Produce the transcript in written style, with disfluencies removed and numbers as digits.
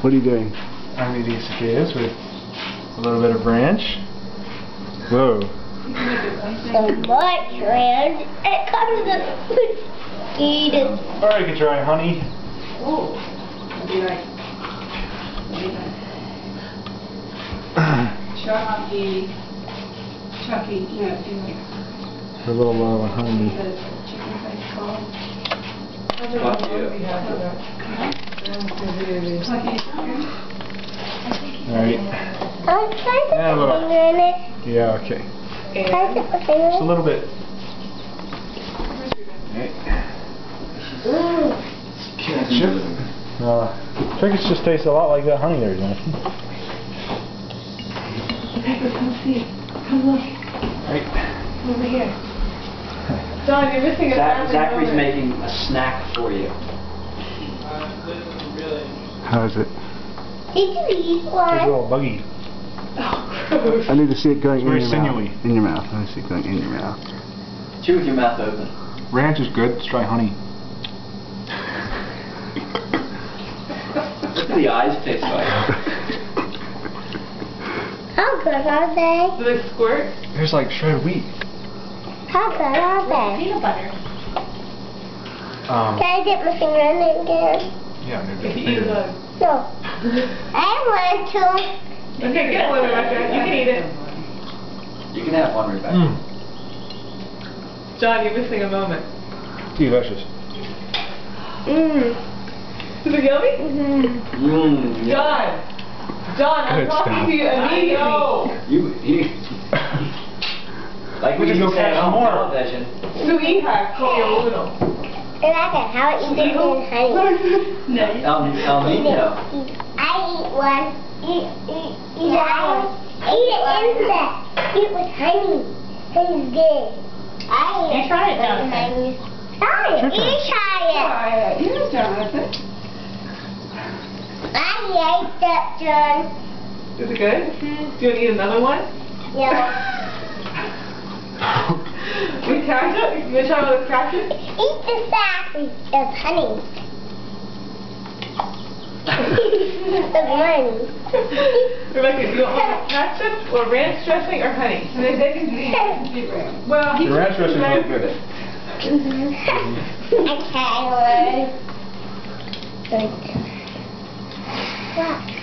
What are you doing? I'm eating cicadas with a little bit of ranch. Whoa. So much ranch. It comes with eat it. Or I could try honey. Oh, that'd be nice. Chucky, yeah, do like A little low on honey. the chicken thing called. Alright. I'm trying to Yeah, a put little. my finger in it. Yeah, okay. Try to put my finger in Just a it. little bit. Alright. Ketchup. Crickets just taste a lot like that honey there, Jonathan. Pepper, come see. Come look. Right. Over here. John, you're missing a family Zachary's moment. making a snack for you. How is it? Did you eat It's a one? little buggy. Oh, gross. I need to see it going It's in very your sinewy. mouth. In your mouth. I need to see it going in your mouth. Chew with your mouth open. Ranch is good. Let's try honey. Look at the eyes taste like. How good are they? Do they squirt? Here's like shredded wheat. How good are they? Peanut butter. Can I dip my finger in it again? Yeah, maybe. If you eat those. No. I want to. Okay, get one, Rebecca. You can eat it. You can have one, Rebecca. John, you're missing a moment. Delicious. Mmm. Is it yummy? Mm-hmm. John! John, I'm Good talking stuff. to you immediately. You like We we can can go say catch on more. television. Du ihar kommer uno. Rebecca, how about you dip it in honey? El Nino. I eat one. Eat it out. Eat it in there. Eat with honey. Honey's good. I eat You try it, with Jonathan. honey. Try it. You try it. You, Jonathan. I ate that, John. Is it good? Do you want to eat another one? Yeah. With ketchup? You want to try one with ketchup? Eat the sack of honey. Of money. Rebecca, do you want one with ketchup or ranch dressing or honey? And they can do well, he The ranch dressing is really good. Okay, one. Good. What?